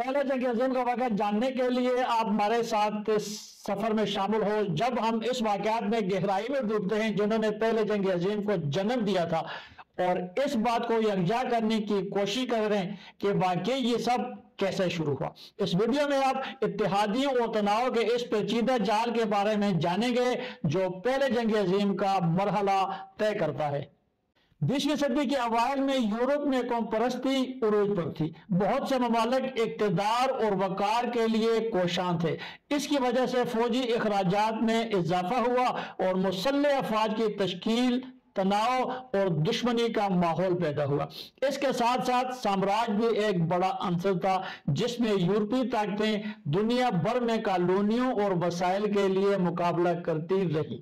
پہلے جنگ عظیم کا واقعہ جاننے کے لیے آپ ہمارے ساتھ اس سفر میں شامل ہو، جب ہم اس واقعات میں گہرائی میں ڈوبتے ہیں جنہوں نے پہلے جنگ عظیم کو جنم دیا تھا، اور اس بات کو یکجا کرنے کی کوشش کر رہے ہیں کہ واقعی یہ سب کیسے شروع ہوا۔ اس ویڈیو میں آپ اتحادیوں اور تناؤ کے اس پیچیدہ جال کے بارے میں جانیں گے جو پہلے جنگ عظیم کا مرحلہ طے کرتا ہے۔ 20ویں صدی کے اوائل میں یورپ میں قوم پرستی عروج پر تھی۔ بہت سے ممالک اقتدار اور وقار کے لیے کوشاں تھے۔ اس کی وجہ سے فوجی اخراجات میں اضافہ ہوا اور مسلح افواج کی تشکیل، تناؤ اور دشمنی کا ماحول پیدا ہوا۔ اس کے ساتھ ساتھ سامراج بھی ایک بڑا عنصر تھا جس میں یورپی طاقتیں دنیا بھر میں کالونیوں اور وسائل کے لیے مقابلہ کرتی رہی۔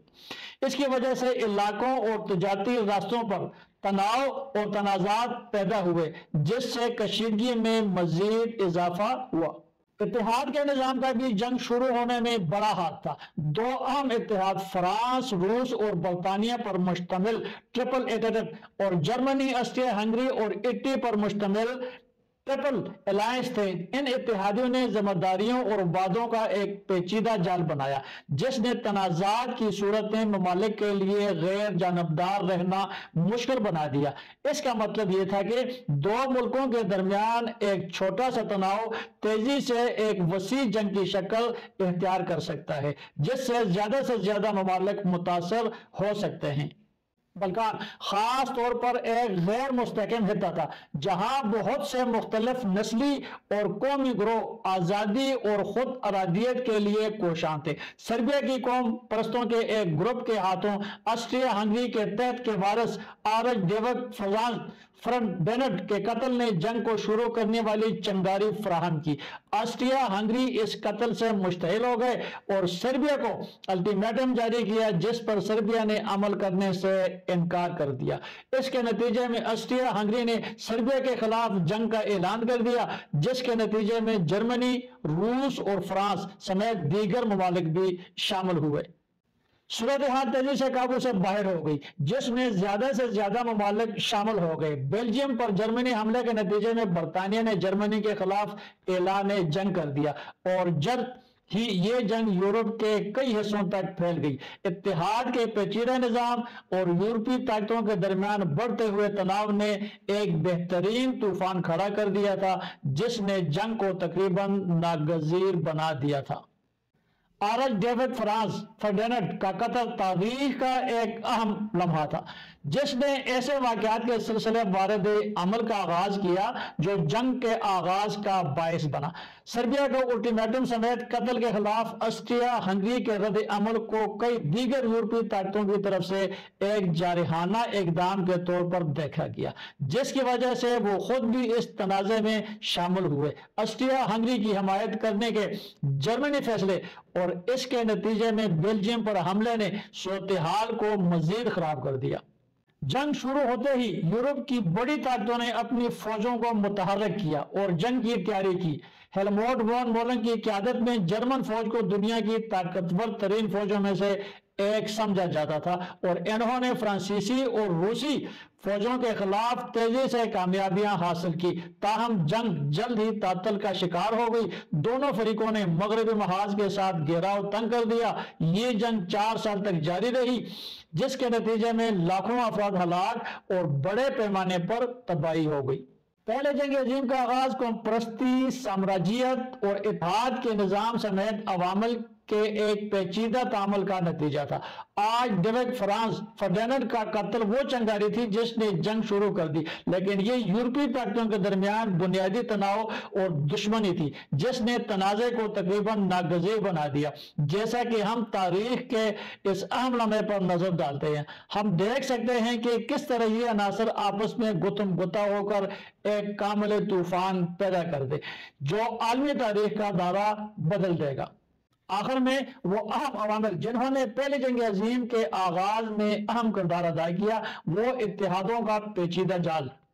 اس کی وجہ سے علاقوں اور تجارتی راستوں پر تناؤ اور تنازعات پیدا ہوئے، جس سے کشیدگی میں مزید اضافہ ہوا۔ اتحاد کے نظام کا بھی جنگ شروع ہونے میں بڑا ہاتھ تھا۔ دو اہم اتحاد فرانس، روس اور برطانیہ پر مشتمل ٹرپل ایٹلانٹک اور جرمنی، آسٹریا ہنگری اور اٹلی پر مشتمل ٹرپل الائنس تھے۔ ان اتحادیوں نے ذمہ داریوں اور وعدوں کا ایک پیچیدہ جال بنایا جس نے تنازعات کی صورت میں ممالک کے لیے غیر جانبدار رہنا مشکل بنا دیا۔ اس کا مطلب یہ تھا کہ دو ملکوں کے درمیان ایک چھوٹا سا تناؤ تیزی سے ایک وسیع جنگ کی شکل اختیار کر سکتا ہے جس سے زیادہ ممالک متاثر ہو سکتے ہیں۔ بلکان خاص طور پر ایک غیر مستحکم خطہ تھا جہاں بہت سے مختلف نسلی اور قومی گروہ آزادی اور خود ارادیت کے لیے کوشاں تھے۔ سربیا کی قوم پرستوں کے ایک گروپ کے ہاتھوں آسٹریا ہنگری کے تحت کے وارث آرچ ڈیوک فرڈیننڈ کے قتل نے جنگ کو شروع کرنے والی چنگاری فراہم کی۔ آسٹریا ہنگری اس قتل سے مشتعل ہو گئے اور سربیا کو الٹیمیٹم جاری کیا جس پر سربیا نے عمل کرنے سے انکار کر دیا۔ اس کے نتیجے میں آسٹریا ہنگری نے سربیا کے خلاف جنگ کا اعلان کر دیا جس کے نتیجے میں جرمنی، روس اور فرانس سمیت دیگر ممالک بھی شامل ہوئے۔ صورتحال تیزی سے قابو سے باہر ہو گئی جس میں زیادہ سے زیادہ ممالک شامل ہو گئے۔ بیلجیم پر جرمنی حملے کے نتیجے میں برطانیہ نے جرمنی کے خلاف اعلان جنگ کر دیا اور جلد ہی یہ جنگ یورپ کے کئی حصوں تک پھیل گئی۔ اتحاد کے پیچیدہ نظام اور یورپی طاقتوں کے درمیان بڑھتے ہوئے تناؤ نے ایک بہترین طوفان کھڑا کر دیا تھا جس نے جنگ کو تقریباً ناگزیر بنا دیا تھا۔ آرچ ڈیوک فرڈیننڈ کا قتل تاریخ کا ایک اہم لمحہ تھا جس نے ایسے واقعات کے سلسلے وارد عمل کا آغاز کیا جو جنگ کے آغاز کا باعث بنا۔ سربیا کو الٹیمیٹم سمیت قتل کے خلاف آسٹریا ہنگری کے رد عمل کو کئی دیگر یورپی طاقتوں کی طرف سے ایک جارحانہ اقدام کے طور پر دیکھا گیا جس کی وجہ سے وہ خود بھی اس تنازع میں شامل ہوئے۔ آسٹریا ہنگری کی حمایت کرنے کے جرمنی فیصلے اور اس کے نتیجے میں بیلجیم پر حملے نے صورتحال کو مزید خراب کر دیا۔ جنگ شروع ہوتے ہی یورپ کی بڑی طاقتوں نے اپنی فوجوں کو متحرک کیا اور جنگ کی تیاری کی۔ ہیلمٹ وان مولن کی قیادت میں جرمن فوج کو دنیا کی طاقتور ترین فوجوں میں سے ایک سمجھا جاتا تھا اور انہوں نے فرانسیسی اور روسی فوجوں کے خلاف تیزی سے کامیابیاں حاصل کی، تاہم جنگ جلد ہی تعطل کا شکار ہو گئی۔ دونوں فریقوں نے مغربی محاذ کے ساتھ گھیراؤ تنگ کر دیا۔ یہ جنگ 4 سال تک جاری رہی جس کے نتیجے میں لاکھوں افراد ہلاک اور بڑے پیمانے پر تباہی ہو گئی۔ پہلے جنگ عظیم کا آغاز قوم پرستی، سامراجیت اور اتحاد کے نظام سمیت عوامل کے ایک پیچیدہ تعامل کا نتیجہ تھا۔ آج ڈیوک فرڈیننڈ کا قتل وہ چنگاری تھی جس نے جنگ شروع کر دی، لیکن یہ یورپی طاقتوں کے درمیان بنیادی تناؤ اور دشمنی تھی جس نے تنازع کو تقریباً ناگزیر بنا دیا۔ جیسا کہ ہم تاریخ کے اس اہم لمحے پر نظر ڈالتے ہیں، ہم دیکھ سکتے ہیں کہ کس طرح یہ عناصر آپس میں گتم گتا ہو کر ایک کامل طوفان پیدا کر دے جو عالمی تاریخ کا دورہ بدل دے گا۔ آخر میں وہ اہم عوامل جنہوں نے پہلی جنگ عظیم کے آغاز میں اہم کردار ادا کیا وہ اتحادوں کا پیچیدہ جال،